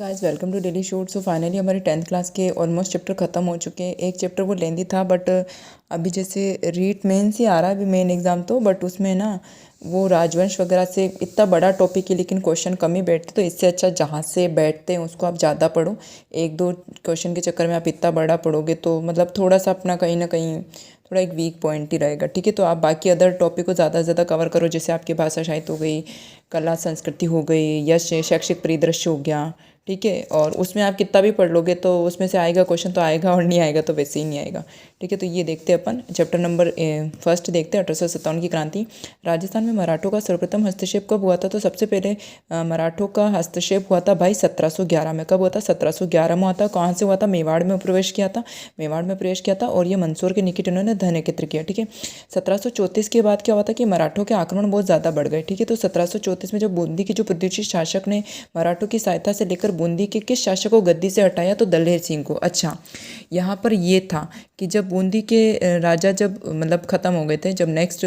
Guys welcome to daily shoot. So finally हमारे 10th class के almost chapter ख़त्म हो चुके हैं। एक चैप्टर वो लेंदी था बट अभी जैसे रीट मेंस ही आ रहा है अभी मेन एग्ज़ाम तो, बट उसमें ना वो राजवंश वगैरह से इतना बड़ा टॉपिक है लेकिन क्वेश्चन कम ही बैठते, तो इससे अच्छा जहाँ से बैठते हैं उसको आप ज़्यादा पढ़ो। एक दो क्वेश्चन के चक्कर में आप इतना बड़ा पढ़ोगे तो मतलब थोड़ा सा अपना कहीं ना कहीं थोड़ा एक वीक पॉइंट ही रहेगा। ठीक है, तो आप बाकी अदर टॉपिक को ज़्यादा से ज़्यादा कवर करो, जैसे आपकी भाषा साहित्य हो गई, कला संस्कृति हो गई, या शैक्षिक परिदृश्य हो गया। ठीक है, और उसमें आप कितना भी पढ़ लोगे तो उसमें से आएगा क्वेश्चन तो आएगा, और नहीं आएगा तो वैसे ही नहीं आएगा। ठीक है, तो ये देखते हैं अपन चैप्टर नंबर फर्स्ट देखते हैं 1857 की क्रांति। राजस्थान में मराठों का सर्वप्रथम हस्तक्षेप कब हुआ था? तो सबसे पहले मराठों का हस्तक्षेप हुआ था भाई 1711 में। कब हुआ था? 1711 में हुआ था। कहाँ से हुआ था? मेवाड़ में प्रवेश किया था, मेवाड़ में प्रवेश किया था, और ये मंदसौर के निकट इन्होंने धन एकत्र किया। ठीक है, 1734 के बाद क्या हुआ था कि मराठों के आक्रमण बहुत ज़्यादा बढ़ गए। ठीक है, तो 1734 में जब बूंदी के जो पृथ्वी शासक ने मराठों की सहायता से लेकर बूंदी के किस शासक को गद्दी से हटाया? तो दलेर सिंह को। अच्छा, यहाँ पर ये था कि जब बूंदी के राजा जब मतलब ख़त्म हो गए थे, जब नेक्स्ट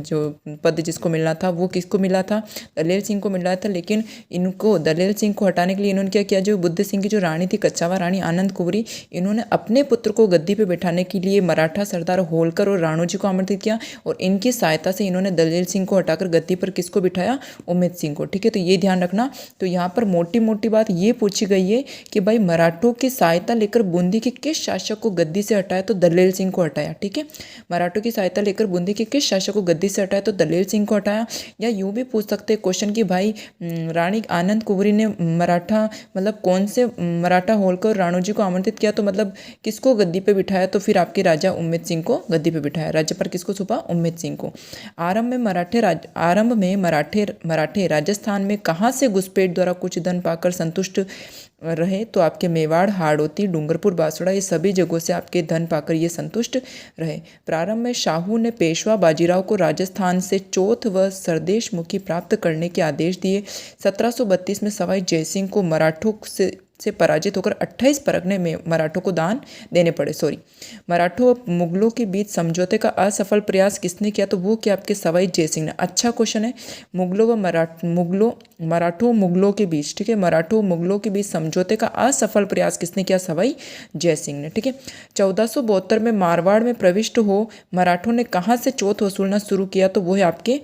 जो पद जिसको मिलना था वो किसको मिला था? दलेर सिंह को मिल रहा था। लेकिन इनको दलेर सिंह को हटाने के लिए इन्होंने क्या किया? जो बुद्ध सिंह की जो रानी थी कच्छावा रानी आनंद कुंवरी, इन्होंने अपने पुत्र को गद्दी पे बैठाने के लिए मराठा सरदार होलकर और राणोजी को आमंत्रित किया, और इनकी सहायता से इन्होंने दलेर सिंह को हटाकर गद्दी पर किसको बिठाया? उम्मेद सिंह को। ठीक है, तो ये ध्यान रखना। तो यहाँ पर मोटी मोटी बात ये पूछी गई है कि भाई मराठों की सहायता लेकर बूंदी के किस शासक को गद्दी से हटाया? तो दलेर सिंह को हटाया। ठीक है, मराठों की सहायता लेकर बूंदी के किस शासक को गद्दी से हटाया? तो दलेर सिंह को हटाया। या यूँ भी पूछ सकते हैं क्वेश्चन कि भाई रानी आनंद कुंवरी ने मराठा मतलब कौन से मराठा होलकर और राणोजी को आमंत्रित किया, तो मतलब किसको गद्दी पे बिठाया? तो फिर आपके राजा उम्मेद सिंह को गद्दी पे बिठाया। राज्य पर किसको सौंपा? उम्मेद सिंह को। आरंभ में मराठे राजस्थान में कहाँ से घुसपैठ द्वारा कुछ धन पाकर संतुष्ट रहे? तो आपके मेवाड़, हाड़ौती, डूंगरपुर, बांसवाड़ा, ये सभी जगहों से आपके धन पाकर ये संतुष्ट रहे। प्रारंभ में शाहू ने पेशवा बाजीराव को राजस्थान से चौथ व सरदेश मुखी प्राप्त करने के आदेश दिए। 1732 में सवाई जयसिंह को मराठों से पराजित होकर 28 परगने में मराठों को दान देने पड़े। मराठों और मुगलों के बीच समझौते का असफल प्रयास किसने किया? तो वो क्या? आपके सवाई जयसिंह ने। अच्छा क्वेश्चन है। मराठों मुगलों के बीच, ठीक है, मराठों मुगलों के बीच समझौते का असफल प्रयास किसने किया? सवाई जयसिंह ने। ठीक है, 1472 में मारवाड़ में प्रविष्ट हो मराठों ने कहाँ से चौथ वसूलना शुरू किया? तो वो है आपके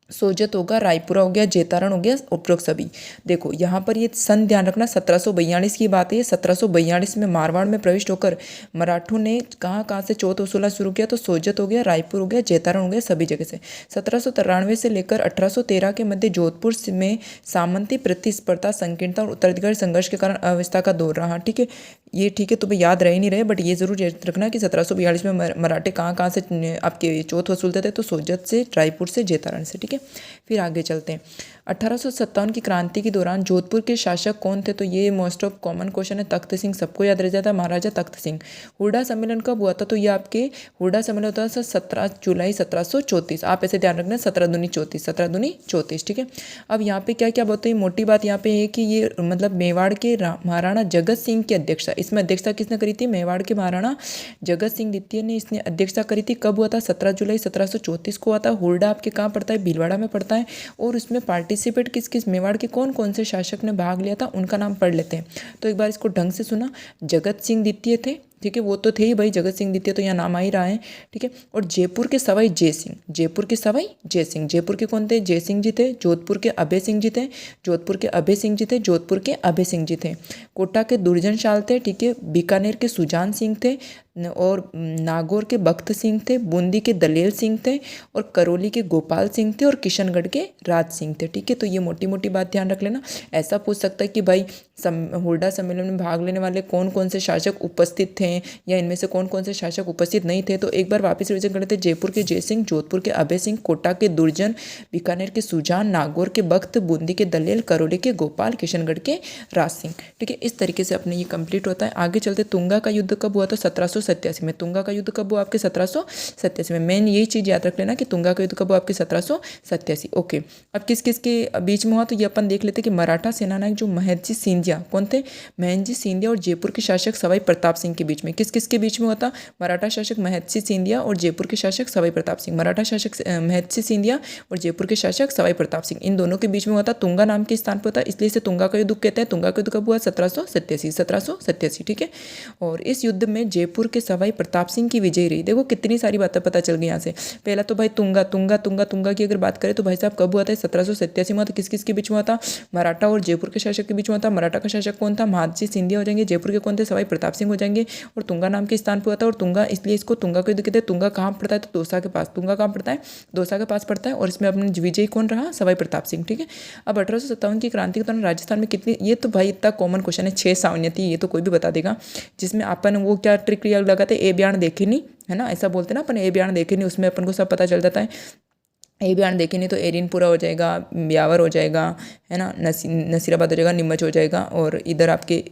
सोजत होगा, रायपुरा हो गया, जेतारण हो गया, उपरोक्त सभी। देखो यहाँ पर ये सन ध्यान रखना, 1742 की बात है। 1742 में मारवाड़ में प्रविष्ट होकर मराठों ने कहाँ से चौथ वसूलना शुरू किया? तो सोजत हो गया, रायपुर हो गया, जेतारण हो गया, सभी जगह से। 1793 से लेकर 1813 के मध्य जोधपुर में सामंती प्रतिस्पर्धा, संकीर्णता और उत्तराधिकारी संघर्ष के कारण अव्यवस्था का दौर रहा। ठीक है, ये ठीक है, तुम्हें याद रह नहीं रहे, बट ये जरूर याद रखना कि 1742 में मराठे कहाँ से आपके चौथ वसूलते थे? तो सोजत से, रायपुर से, जेतारण से। ठीक है, फिर आगे चलते हैं। 1857 की क्रांति के दौरान जोधपुर के शासक कौन थे? तो ये मोस्ट ऑफ कॉमन क्वेश्चन है, तख्त सिंह, सबको याद रह जाता है, महाराजा तख्त सिंह। हुड्डा सम्मेलन कब हुआ था? तो ये आपके हुड्डा सम्मेलन होता है 17 जुलाई 1734। आप ऐसे ध्यान रखना, 17 दूनी 34, 17 दूनी 34। ठीक है, अब यहाँ पे क्या क्या बोलते हैं? मोटी बात यहाँ पे है कि ये मतलब मेवाड़ के महाराणा जगत सिंह की अध्यक्षता, इसमें अध्यक्षता किसने करी थी? मेवाड़ के महाराणा जगत सिंह द्वितीय ने इसने अध्यक्षता करी थी। कब हुआ था? 17 जुलाई 1734 को हुआ था। हुड्डा आपके कहाँ पड़ता है? भीलवाड़ा में पड़ता है। और उसमें पार्टिसिपेट किस मेवाड़ के कौन कौन से शासक ने भाग लिया था, उनका नाम पढ़ लेते हैं। तो एक बार इसको ढंग से सुना। जगत सिंह द्वितीय थे, ठीक है, वो तो थे ही भाई, जगत सिंह द्वितीय तो यहाँ नाम आ ही रहा है। ठीक है, और जयपुर के सवाई जय सिंह, जयपुर के सवाई जय सिंह, जयपुर के कौन थे? जय सिंह जी थे। जोधपुर के अभय सिंह जी थे, जोधपुर के अभय सिंह जी थे, जोधपुर के अभय सिंह जी थे। कोटा के दुर्जन शाल थे। ठीक है, बीकानेर के सुजान सिंह थे, और नागौर के बख्त सिंह थे, बूंदी के दलेल सिंह थे, और करौली के गोपाल सिंह थे, और किशनगढ़ के राज सिंह थे। ठीक है, तो ये मोटी मोटी बात ध्यान रख लेना। ऐसा पूछ सकता है कि भाई हुड्डा सम्मेलन में भाग लेने वाले कौन कौन से शासक उपस्थित थे, या इनमें से कौन कौन से शासक उपस्थित नहीं थे? तो एक बार वापस रिविजन कर लेते हैं। जयपुर के जय सिंह, जोधपुर के अभय सिंह, कोटा के दुर्जन, बीकानेर के सुजान, नागौर के बख्त, बूंदी के दलेल, करौली के गोपाल, किशनगढ़ के राज सिंह। ठीक है, इस तरीके से अपने ये कंप्लीट होता है। आगे चलते, तुंगा का युद्ध कब हुआ था? 17 1787 में। तुंगा का युद्ध कब हुआ आपके 1787 में। मेन यही चीज़ याद रख लेना कि तुंगा का युद्ध कब हुआ आपके 1787। ओके, अब किस किस के बीच में हुआ तो ये अपन देख लेते कि मराठा सेनानायक जो महदजी सिंधिया कौन थे, महदजी सिंधिया और जयपुर के शासक सवाई प्रताप सिंह के बीच में। किस किस के बीच में हुआ था, मराठा शासक महदजी सिंधिया और जयपुर के शासक सवाई प्रताप सिंह। मराठा शासक महदजी सिंधिया और जयपुर के शासक सवाई प्रताप सिंह, इन दोनों के बीच में हुआ था। तुंगा नाम के स्थान पर था, इसलिए इसे तुंगा का युद्ध कहते हैं। तुंगा का युद्ध कब हुआ, 1787। ठीक है, और इस युद्ध में जयपुर के सवाई प्रताप सिंह की विजय रही। देखो कितनी सारी बातें पता चल गई यहाँ से। पहला तो भाई तुंगा तुंगा तुंगा तुंगा की अगर बात करें तो भाई साहब कब हुआ था, 1787 में। तो किस किस के बीच में हुआ था, मराठा और जयपुर के शासक के बीच में हुआ था। मराठा का शासक कौन था, महदजी सिंधिया हो जाएंगे। जयपुर के कौन थे, सवाई प्रताप सिंह हो जाएंगे। और तुंगा नाम के स्थान पर हुआ था। और तुंगा इसलिए इसको तुंगा का युद्ध कहते हैं। तुंगा कहाँ पड़ता है, तो दौसा के पास। तुंगा कहाँ पड़ता है, दौसा के पास पड़ता है। और इसमें अपने विजयी कौन रहा, सवाई प्रताप सिंह। ठीक है, अब 1857 की क्रांति के दौरान राजस्थान में कितनी, ये तो भाई इतना कॉमन क्वेश्चन है, 6 सावनियाँ थी, ये तो कोई भी बता देगा। जिसमें अपन वो क्या ट्रिक लगाते, ए बयान देखे नहीं, है ना, ऐसा बोलते ना अपन, ए बयान देखे नहीं, उसमें अपन को सब पता चल जाता है। ए बयान देखे नहीं तो एरिनपुरा हो जाएगा, ब्यावर हो जाएगा, है ना, नसीराबाद हो जाएगा, नीमच हो जाएगा। और इधर आपके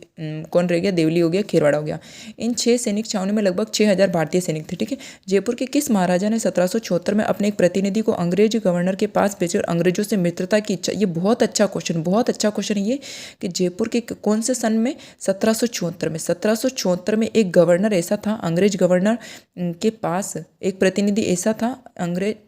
कौन रह गया, देवली हो गया, खेरवाड़ा हो गया। इन 6 सैनिक छावनी में लगभग 6000 भारतीय सैनिक थे। ठीक है, जयपुर के किस महाराजा ने 1774 में अपने एक प्रतिनिधि को अंग्रेज गवर्नर के पास भेजकर अंग्रेजों से मित्रता की इच्छा, ये बहुत अच्छा क्वेश्चन है ये, कि जयपुर के कौन से सन में, 1774 में एक गवर्नर ऐसा था, अंग्रेज गवर्नर के पास एक प्रतिनिधि ऐसा था,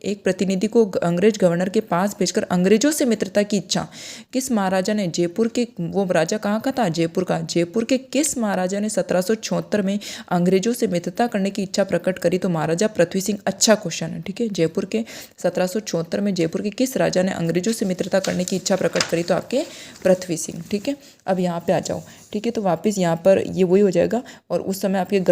एक प्रतिनिधि को अंग्रेज गवर्नर के पास भेजकर अंग्रेजों से मित्रता की इच्छा किस महाराजा ने, जयपुर के, वो राजा कहाँ का था, जयपुर का, जयपुर के किस महाराजा ने 1774 में अंग्रेजों से मित्रता करने की इच्छा प्रकट करी, तो महाराजा पृथ्वी सिंह। अच्छा क्वेश्चन है। ठीक है, जयपुर के 1774 में जयपुर के किस राजा ने अंग्रेजों से मित्रता करने की इच्छा प्रकट करी, तो आपके पृथ्वी सिंह। ठीक है, अब यहाँ पे आ जाओ। ठीक है, तो वापस यहाँ पर ये वही हो जाएगा। और उस समय आपके जो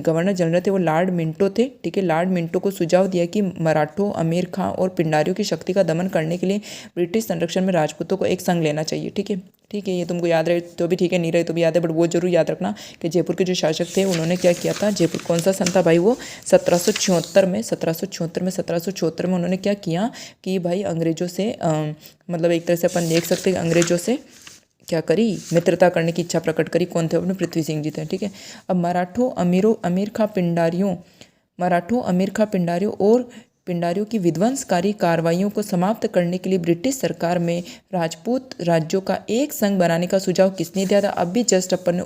गवर्नर जनरल थे वो लॉर्ड मिंटो थे। ठीक है, लॉर्ड मिंटो को सुझाव दिया कि मराठों, अमीर खां और पिंडारियों की शक्ति का दमन करने के लिए ब्रिटिश संरक्षण में राजपूतों को एक संग लेना चाहिए। ठीक है, ये तुमको याद रहे तो भी ठीक है, नहीं रहे तो भी याद है, बट वो जरूर याद रखना कि जयपुर के जो शासक थे उन्होंने क्या किया था। जयपुर कौन सा सन था भाई, वो 1774 में उन्होंने क्या किया कि भाई अंग्रेजों से मतलब एक तरह से अपन देख सकते हैं अंग्रेजों से क्या करी, मित्रता करने की इच्छा प्रकट करी। कौन थे, अपने पृथ्वी सिंह जी थे। ठीक है, अब मराठों, अमीर खां पिंडारियों और पिंडारियों की विध्वंसकारी कार्रवाइयों को समाप्त करने के लिए ब्रिटिश सरकार में राजपूत राज्यों का एक संघ बनाने का सुझाव किसने दिया था। अब भी जस्ट अपन ने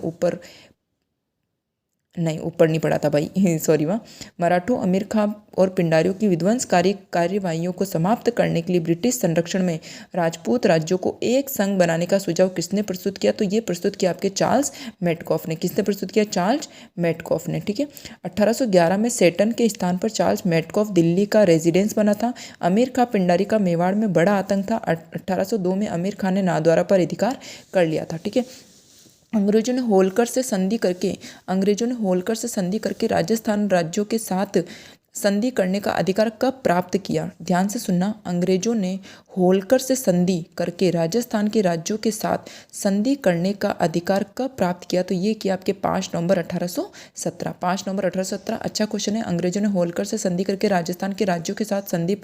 ऊपर नहीं पड़ा था भाई, सॉरी वाह। मराठों, अमीर खां और पिंडारियों की विध्वंसकारी कार्यवाहियों को समाप्त करने के लिए ब्रिटिश संरक्षण में राजपूत राज्यों को एक संघ बनाने का सुझाव किसने प्रस्तुत किया, तो ये प्रस्तुत किया आपके चार्ल्स मेटकॉफ ने। किसने प्रस्तुत किया, चार्ल्स मेटकॉफ ने। ठीक है, 1811 में सेटन के स्थान पर चार्ल्स मेटकॉफ दिल्ली का रेजिडेंस बना था। अमीर खां पिंडारी का मेवाड़ में बड़ा आतंक था। 1802 में अमीर खां ने नाथद्वारा पर अधिकार कर लिया था। ठीक है, अंग्रेजों ने होलकर से संधि करके राजस्थान राज्यों के साथ संधि करने का अधिकार कब प्राप्त किया। ध्यान से सुनना, अंग्रेजों ने होलकर से संधि करके राजस्थान के राज्यों के साथ संधि करने का अधिकार कब प्राप्त किया, तो ये किया आपके 5 नवंबर 1817। 5 नवंबर 1817 अच्छा क्वेश्चन है। अंग्रेजों ने होलकर से संधि करके राजस्थान के राज्यों के साथ संधि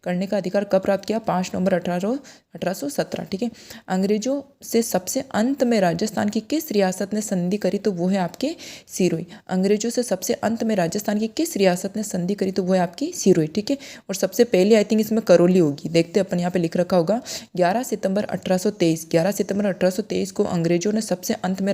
करने का अधिकार कब प्राप्त किया, 5 नवंबर 1817। ठीक है, अंग्रेजों से सबसे अंत में राजस्थान की किस रियासत ने संधि करी, तो वो है आपके सिरोही। अंग्रेजों से सबसे अंत में राजस्थान की किस रियासत ने संधि करी, तो वो है आपकी सिरोही। ठीक है, और सबसे पहले आई थिंक इसमें करौली होगी, देखते अपन यहाँ पे लिख रखा होगा 11 सितंबर 1823 को अंग्रेजों ने सबसे अंत में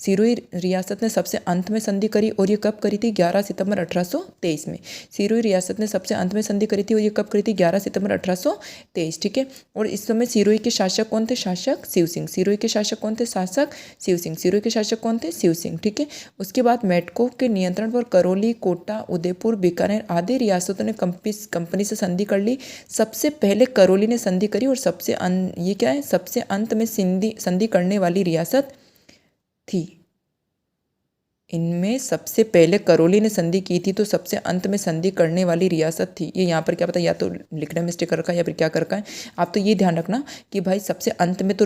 सिरोही रियासत ने सबसे अंत में संधि करी। और ये कब करी थी, 11 सितंबर 1823 में सिरोही रियासत ने सबसे अंत में संधि करी थी। और ये कब करी थी, 11 सितंबर 1823। ठीक है, और इस समय सिरोही के शासक कौन थे, शासक शिव सिंह। सिरोही के शासक कौन थे, शासक शिव सिंह। सिरोही के शासक कौन थे, शिव सिंह। ठीक है, उसके बाद मेटकॉफ के नियंत्रण पर करौली, कोटा, उदयपुर, बीकानेर आदि रियासतों ने कंपनी से संधि कर ली। सबसे पहले करौली ने संधि करी और ये क्या है, सबसे अंत में संधि करने वाली रियासत थी। इनमें सबसे पहले करौली ने संधि की थी, तो सबसे अंत में संधि करने वाली रियासत थी। ये यहाँ पर क्या पता, या तो लिखने में मिस्टेक कर रखा है या फिर क्या कर रखा है। आप तो ये ध्यान रखना कि भाई सबसे अंत में तो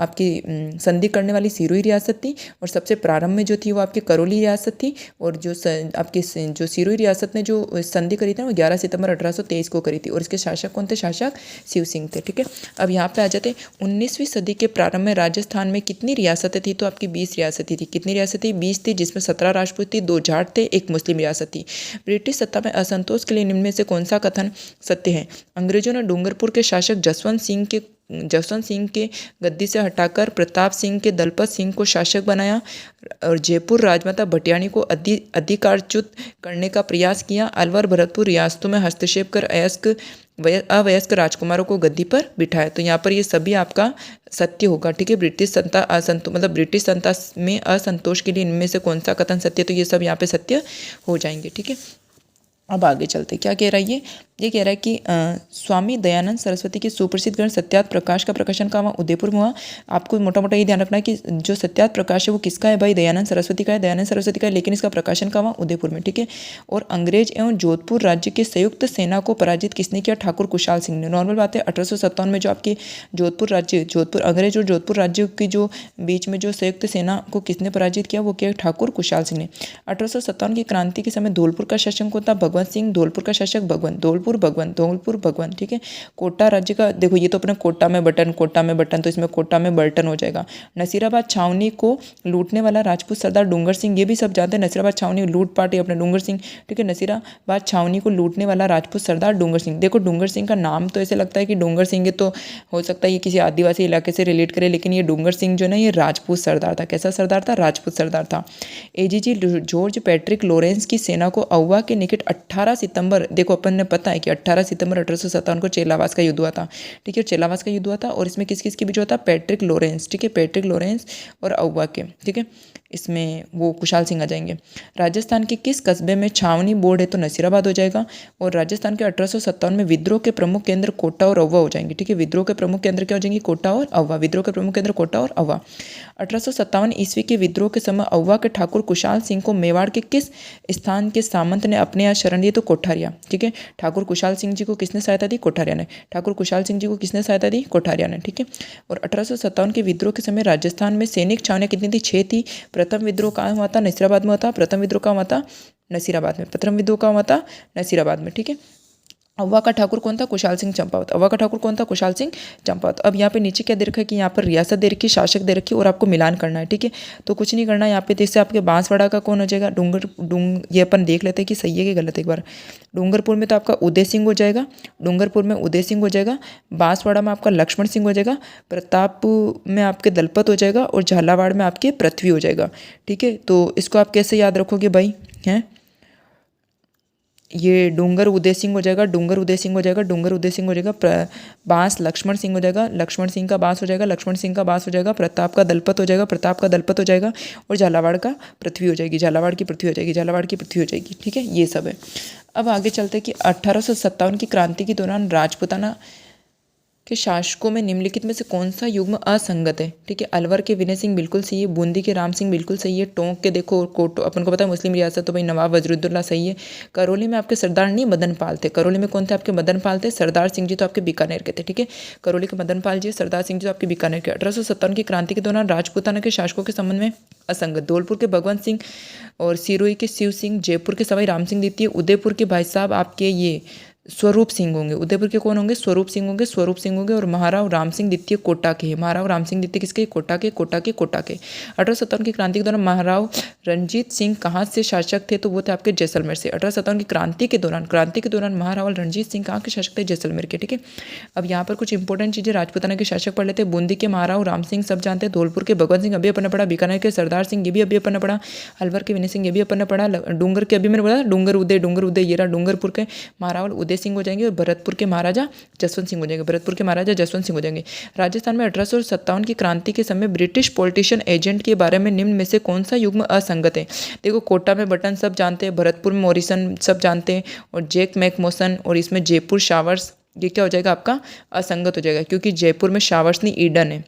आपकी संधि करने वाली सिरोही रियासत थी, और सबसे प्रारंभ में जो थी वो आपकी करौली रियासत थी। और जो आपकी जो सिरोही रियासत ने जो संधि करी थी वो 11 सितंबर 1823 को करी थी। और इसके शासक कौन थे, शासक शिव सिंह थे। ठीक है, अब यहाँ पे आ जाते 19वीं सदी के प्रारंभ में राजस्थान में कितनी रियासतें थी, तो आपकी 20 रियासतें थी। कितनी रियासतें थी, 20 थी, जिसमें जिसमें 17 राजपूत थी, 2 जाट थे, 1 मुस्लिम रियासत थी। ब्रिटिश सत्ता में असंतोष के लिए निम्न में से कौन सा कथन सत्य है? अंग्रेजों ने डूंगरपुर के शासक जसवंत सिंह के गद्दी से हटाकर प्रताप सिंह के दलपत सिंह को शासक बनाया और जयपुर राजमाता भटियाणी को अधिकारच्युत करने का प्रयास किया। अलवर भरतपुर रियासतों में हस्तक्षेप कर अवयस्क राजकुमारों को गद्दी पर बिठाया। तो यहाँ पर ये सभी आपका सत्य होगा, ठीक है। ब्रिटिश सत्ता में असंतोष के लिए इनमें से कौन सा कथन सत्य, तो ये सब यहाँ पे सत्य हो जाएंगे, ठीक है। अब आगे चलते क्या कह रहा है ये कह रहा है कि स्वामी दयानंद सरस्वती की सुप्रसिद्ध ग्रंथ सत्यार्थ प्रकाश का प्रकाशन कहाँ हुआ? उदयपुर में हुआ। आपको मोटा मोटा ये ध्यान रखना है कि जो सत्यार्थ प्रकाश है वो किसका है भाई? दयानंद सरस्वती का है, लेकिन इसका प्रकाशन कहाँ हुआ? उदयपुर में, ठीक है। और अंग्रेज एवं जोधपुर राज्य के संयुक्त सेना को पराजित किसने किया? ठाकुर कुशाल सिंह ने। नॉर्मल बात है, 1857 में जो आपके अंग्रेज और जोधपुर राज्य की जो बीच में जो संयुक्त सेना को किसने पराजित किया? वो किया ठाकुर कुशाल सिंह ने। 1857 की क्रांति के समय धौलपुर का शासक कौन था? भगवंत सिंह। धौलपुर का शासक धौलपुर भगवंत, ठीक है। कोटा राज्य का देखो, ये तो अपने कोटा में बटन, तो इसमें कोटा में बर्टन हो जाएगा। नसीराबाद छावनी को लूटने वाला राजपूत सरदार डूंगर सिंह, ये भी सब जानते हैं। नसीराबाद छावनी लूट पार्टी अपने डूंगर सिंह, ठीक है। नसीराबाद छावनी को लूटने वाला राजपूत सरदार डूंगर सिंह। देखो डूंगर सिंह का नाम तो ऐसे लगता है कि डूंगर सिंह है, तो हो सकता है ये किसी आदिवासी इलाके से रिलेट करे, लेकिन ये डूंगर सिंह जो ना ये राजपूत सरदार था। कैसा सरदार था? राजपूत सरदार था। एजीजी जॉर्ज पैट्रिक लॉरेंस की सेना को अहुआ के निकट 18 सितंबर, देखो अपन ने पता है कि 18 सितंबर 1857 को चेलावास का युद्ध हुआ था, ठीक है। चेलावास का युद्ध हुआ था और इसमें किस किस के बीच हुआ था? पैट्रिक लॉरेंस, ठीक है। पैट्रिक लॉरेंस और अहुआ के, ठीक है। इसमें वो कुशाल सिंह आ जाएंगे। राजस्थान के किस कस्बे में छावनी बोर्ड है? तो नसीराबाद हो जाएगा। और राजस्थान के 1857 में विद्रोह के प्रमुख केंद्र कोटा और अहुआ हो जाएंगे, ठीक है। विद्रोह के प्रमुख केंद्र क्या हो जाएंगे? कोटा और अहुआ। विद्रोह के प्रमुख केंद्र कोटा और अहुआ। 1857 ईस्वी के विद्रोह के समय अहुआ के ठाकुर कुशाल सिंह को मेवाड़ के किस स्थान के सामंत ने अपने यहाँ शरण दी? तो कोठारिया, ठीक है। ठाकुर कुशाल सिंह जी को किसने सहायता दी? कोठारिया ने। ठाकुर कुशाल सिंह जी को किसने सहायता दी? कोठारिया ने, ठीक है। और 1857 के विद्रोह के समय राजस्थान में सैनिक छावनियाँ कितनी थी? 6 थी। प्रथम विद्रोह कहाँ हुआ था? नसीराबाद में हुआ था। प्रथम विद्रोह कहाँ हुआ था? नसीराबाद में। प्रथम विद्रोह कहाँ हुआ था? नसीराबाद में, ठीक है। अहुआ का ठाकुर कौन था? कुशाल सिंह चंपावत। अहुआ का ठाकुर कौन था? कुशाल सिंह चंपावत। अब यहाँ पे नीचे क्या दे रखा है कि यहाँ पर रियासत दे रखी, शासक दे रखी और आपको मिलान करना है, ठीक है। तो कुछ नहीं करना है यहाँ पे। तो इससे आपके बांसवाड़ा का कौन हो जाएगा? ये अपन देख लेते हैं कि सही है कि गलत है एक बार। डूंगरपुर में तो आपका उदय सिंह हो जाएगा, बांसवाड़ा में आपका लक्ष्मण सिंह हो जाएगा, प्रताप में आपके दलपत हो जाएगा और झालावाड़ में आपके पृथ्वी हो जाएगा, ठीक है। तो इसको आप कैसे याद रखोगे भाई? हैं, ये डूंगर उदय सिंह हो जाएगा, बांस लक्ष्मण सिंह हो जाएगा, लक्ष्मण सिंह का बांस हो जाएगा, प्रताप का दलपत हो जाएगा, और झालावाड़ का पृथ्वी हो जाएगी, झालावाड़ की पृथ्वी हो जाएगी, ठीक है। ये सब है। अब आगे चलते हैं कि 1857 की क्रांति के दौरान राजपूताना के शासकों में निम्नलिखित में से कौन सा युग्म असंगत है? ठीक है। अलवर के विनय सिंह बिल्कुल सही है, बूंदी के राम सिंह बिल्कुल सही है, टोंक के देखो कोटो अपन को पता है मुस्लिम रियासत, तो भाई नवाब वजरुद्दौला सही है। करौली में आपके सरदार नहीं मदन पाल थे, करौली में कौन थे आपके? मदन पाल थे। सरदार सिंह जी तो आपके बीकानेर के थे, ठीक है। करौली के मदन पाल जी, सरदार सिंह जी तो आपके बीकानेर के। 1857 की क्रांति के दौरान राजपूताना के शासकों के संबंध में असंगत। धौलपुर के भगवंत सिंह और सिरोही के शिव सिंह, जयपुर के सवाई राम सिंह द्वितीय, उदयपुर के भाई साहब आपके ये स्वरूप सिंह होंगे। उदयपुर के कौन होंगे? स्वरूप सिंह होंगे। और महाराव राम सिंह द्वितीय कोटा के। महाराव राम सिंह द्वितीय किसके? कोटा के। 1857 की क्रांति के दौरान महाराव रणजीत सिंह कहाँ से शासक थे? तो वो थे आपके जैसलमेर से। 1857 की क्रांति के दौरान महाराव रणजीत सिंह कहाँ के शासक थे? जैसलमेर के, ठीक है। अब यहाँ पर कुछ इंपॉर्टेंट चीजें राजपूताना के शासक पढ़ लेते हैं। बूंदी के महाराव राम सिंह सब जानते हैं, धौलपुर के भगवंत सिंह अभी अपन ने पढ़ा, बीकानेर के सरदार सिंह ये भी अभी अपन ने पढ़ा, अलवर के विनय सिंह ये भी अपन ने पढ़ा, डूंगर के अभी मैंने बोला डूंगर उदय ये रहा, डूंगरपुर के महाराव उदय सिंह हो जाएंगे और भरतपुर के महाराजा जसवंत सिंह हो जाएंगे। राजस्थान में 1857 की क्रांति के समय ब्रिटिश पॉलिटिशियन एजेंट के बारे में निम्न में से कौन सा युग्म असंगत है? देखो कोटा में बटन सब जानते हैं, भरतपुर में मॉरिसन सब जानते हैं, और जैक मैकमोसन, और इसमें जयपुर शावर्स, ये क्या हो जाएगा आपका? असंगत हो जाएगा, क्योंकि जयपुर में शावर्स नहीं ईडन है,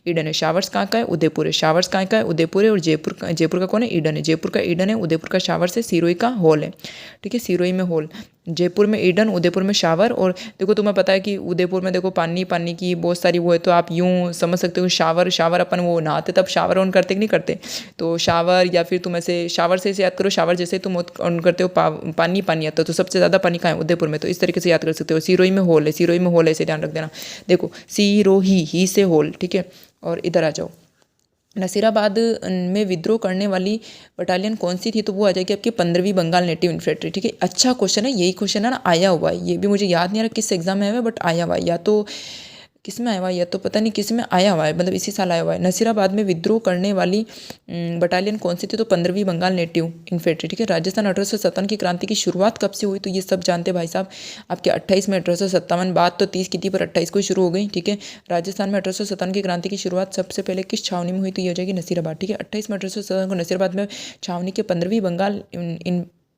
ईडन है। शावर्स कहाँ का है? उदयपुर है। और जयपुर का कौन है? ईडन है। जयपुर का ईडन है, उदयपुर का शावर्स है, सिरोही का हॉल है, ठीक है। सिरोही में हॉल, जयपुर में ईडन, उदयपुर में शावर। और देखो तुम्हें पता है कि उदयपुर में देखो पानी की बहुत सारी वो है, तो आप यूँ समझ सकते हो शावर अपन वो नहाते तब शावर ऑन करते कि नहीं करते, तो शावर, या फिर तुम ऐसे शावर से याद करो, शावर जैसे तुम ऑन करते हो पानी आता है, तो सबसे ज़्यादा पानी कहाँ है? उदयपुर में। तो इस तरीके से याद कर सकते हो। सिरोही में हॉल है, इसे ध्यान रख देना। देखो सिरोही ही से हॉल, ठीक है। और इधर आ जाओ, नसीराबाद में विद्रोह करने वाली बटालियन कौन सी थी, तो वो आ जाएगी आपकी 15वीं बंगाल नेटिव इन्फेंट्री। ठीक है, अच्छा क्वेश्चन है, यही क्वेश्चन है ना, आया हुआ है, ये भी मुझे याद नहीं आ रहा किस एग्जाम में आया हुआ है, बट आया हुआ है, या तो किस में आया हुआ है, या तो पता नहीं किस में आया हुआ है, मतलब इसी साल आया हुआ है। नसीराबाद में विद्रोह करने वाली बटालियन कौन सी थी, तो 15वीं बंगाल नेटिव इन्फेंट्री। ठीक है, राजस्थान 1857 की क्रांति की शुरुआत कब से हुई, तो ये सब जानते हैं भाई साहब, आपके 28 में 1857, बात तो 30 की थी पर 28 को शुरू हो गई। ठीक है, राजस्थान में 1857 की क्रांति की शुरुआत सबसे पहले किस छावनी में हुई, तो ये हो जाएगी नसीराबाद। ठीक है, 28 में 1857 को नसीराबाद में छावनी के 15वीं बंगाल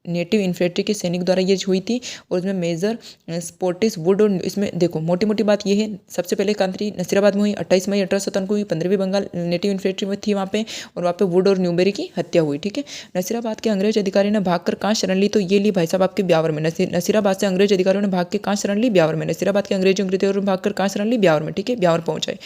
नेटिव इन्फेंट्री के सैनिक द्वारा ये हुई थी, और उसमें मेजर स्पोर्टिस वुड, और इसमें देखो मोटी मोटी बात ये है, सबसे पहले क्रांति नसीराबाद में हुई 28 मई 1857 को हुई, 15वीं बंगाल नेटिव इन्फेंट्री में थी वहाँ पे, और वहाँ पे वुड और न्यूबेरी की हत्या हुई। ठीक है, नसीराबाद के अंग्रेज अधिकारी ने भागकर कहाँ शरण ली, तो ये ली भाई साहब आपके ब्यावर में। नसीराबाद से अंग्रेज अधिकारियों ने भाग के कहाँ शरण ली, ब्यावर में। नसीराबाद के अंग्रेजों ने भागकर कहाँ शरण ली, ब्यावर में। ठीक है, ब्यावर पहुंचाए।